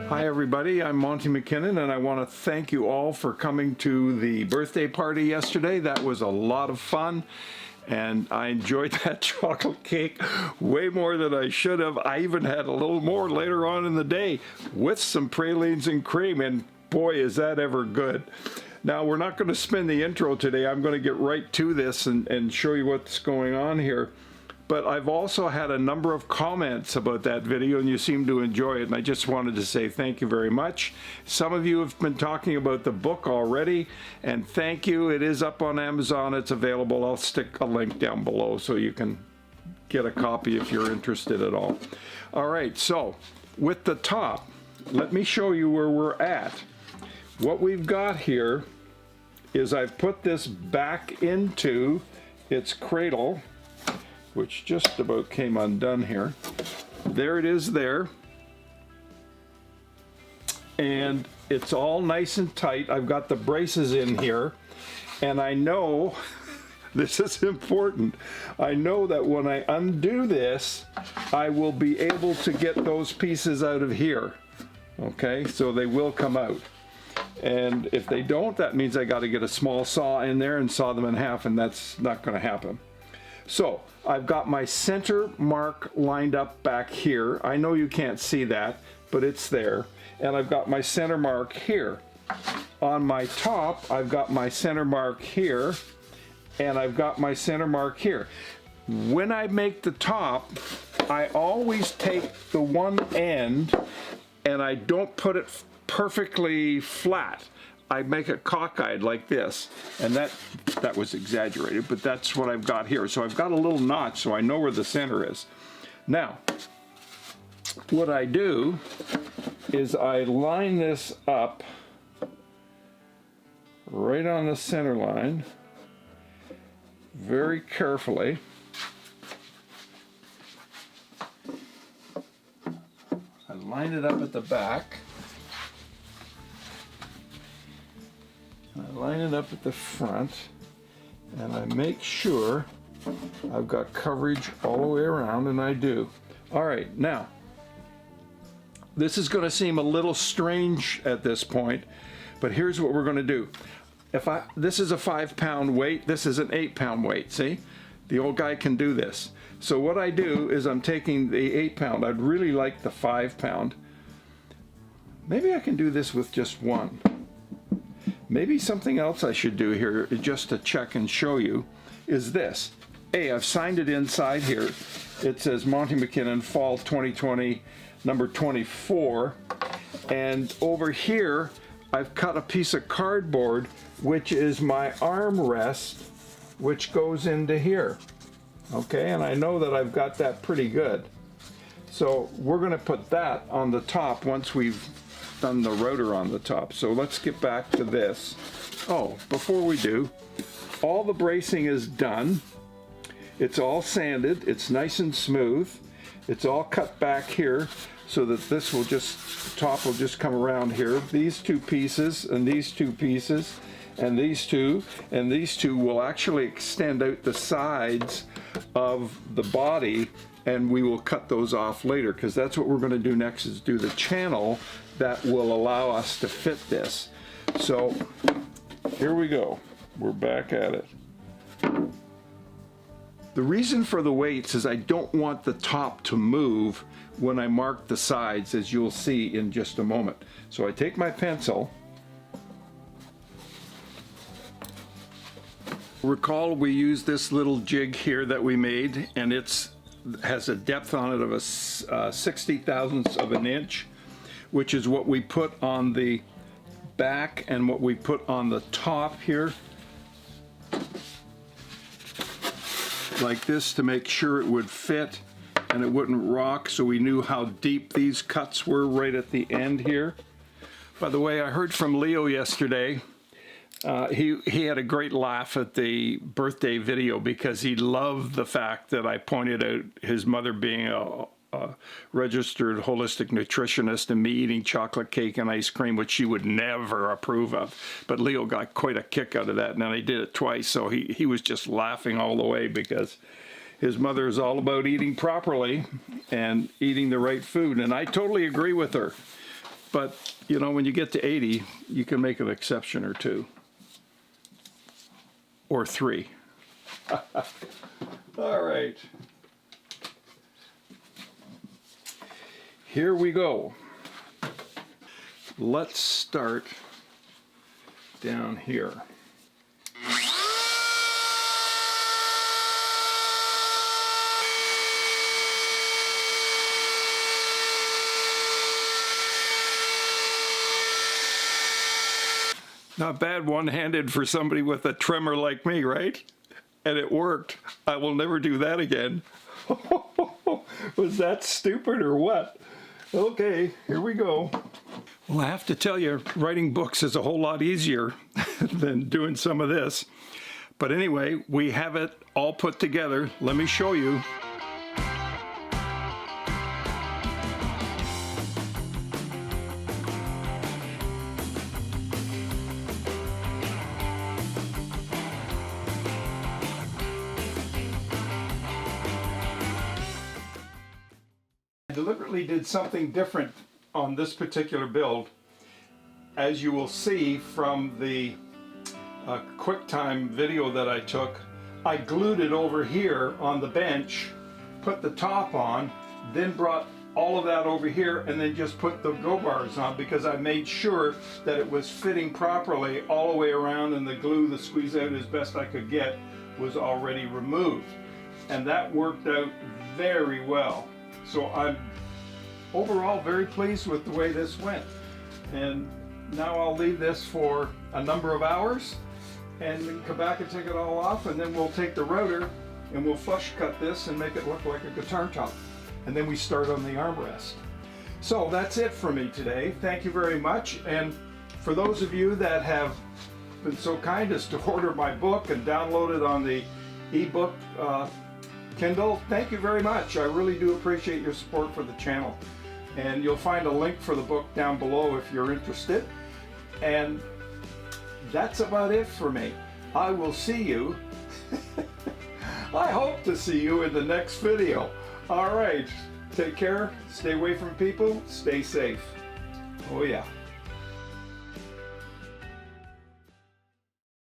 Hi everybody, I'm Monty McKinnon and I want to thank you all for coming to the birthday party yesterday. That was a lot of fun and I enjoyed that chocolate cake way more than I should have. I even had a little more later on in the day with some pralines and cream, and boy is that ever good. Now we're not going to spin the intro today. I'm going to get right to this and show you what's going on here. But I've also had a number of comments about that video and you seem to enjoy it, and I just wanted to say thank you very much. Some of you have been talking about the book already, and thank you. It is up on Amazon. It's available. I'll stick a link down below so you can get a copy if you're interested at all. All right, so with the top, let me show you where we're at. What we've got here is I've put this back into its cradle, which just about came undone here. There it is there. And it's all nice and tight. I've got the braces in here. And I know, this is important, I know that when I undo this, I will be able to get those pieces out of here. Okay, so they will come out. And if they don't, that means I gotta get a small saw in there and saw them in half, and that's not gonna happen. So I've got my center mark lined up back here. I know you can't see that, but it's there. And I've got my center mark here. On my top, I've got my center mark here, and I've got my center mark here. When I make the top, I always take the one end and I don't put it perfectly flat. I make it cockeyed like this, and that was exaggerated, but that's what I've got here. So I've got a little notch so I know where the center is. Now, what I do is I line this up right on the center line very carefully. I line it up at the back. I line it up at the front, and I make sure I've got coverage all the way around, and I do. All right, now, this is going to seem a little strange at this point, but here's what we're going to do. This is a 5-pound weight, this is an 8-pound weight, see? The old guy can do this. So what I do is I'm taking the 8-pound, I'd really like the 5-pound. Maybe I can do this with just one. Maybe something else I should do here, just to check and show you, is this. Hey, I've signed it inside here. It says Monty McKinnon Fall 2020, number 24. And over here, I've cut a piece of cardboard, which is my armrest, which goes into here. Okay, and I know that I've got that pretty good. So we're gonna put that on the top once we've done the rotor on the top. So let's get back to this. Oh, before we do, all the bracing is done. It's all sanded. It's nice and smooth. It's all cut back here so that this will just, top will just come around here. These two pieces and these two pieces and these two will actually extend out the sides of the body, and we will cut those off later because that's what we're going to do next, is do the channel that will allow us to fit this. So here we go. We're back at it. The reason for the weights is I don't want the top to move when I mark the sides, as you'll see in just a moment. So I take my pencil. Recall we used this little jig here that we made, and it has a depth on it of a 60,000th of an inch, which is what we put on the back and what we put on the top here, like this, to make sure it would fit and it wouldn't rock, so we knew how deep these cuts were right at the end here. By the way, I heard from Leo yesterday. He had a great laugh at the birthday video because he loved the fact that I pointed out his mother being a registered holistic nutritionist and me eating chocolate cake and ice cream, which she would never approve of. But Leo got quite a kick out of that, and then I did it twice, so he was just laughing all the way because his mother is all about eating properly and eating the right food, and I totally agree with her. but you know, when you get to 80, you can make an exception or two. Or three. All right. Here we go. Let's start down here. Not bad one-handed for somebody with a tremor like me, right? And it worked. I will never do that again. Was that stupid or what? Okay, here we go. Well, I have to tell you, writing books is a whole lot easier than doing some of this. But anyway, we have it all put together. Let me show you. Deliberately did something different on this particular build. As you will see from the QuickTime video that I took, I glued it over here on the bench, put the top on, then brought all of that over here and then just put the go bars on, because I made sure that it was fitting properly all the way around, and the glue, the squeeze out as best I could get, was already removed. And that worked out very well. So I'm overall very pleased with the way this went. And now I'll leave this for a number of hours and then come back and take it all off, and then we'll take the router and we'll flush cut this and make it look like a guitar top. And then we start on the armrest. So that's it for me today. Thank you very much. And for those of you that have been so kind as to order my book and download it on the ebook Kindle, thank you very much. I really do appreciate your support for the channel. And you'll find a link for the book down below if you're interested. And that's about it for me. I will see you. I hope to see you in the next video. All right. Take care. Stay away from people. Stay safe. Oh yeah.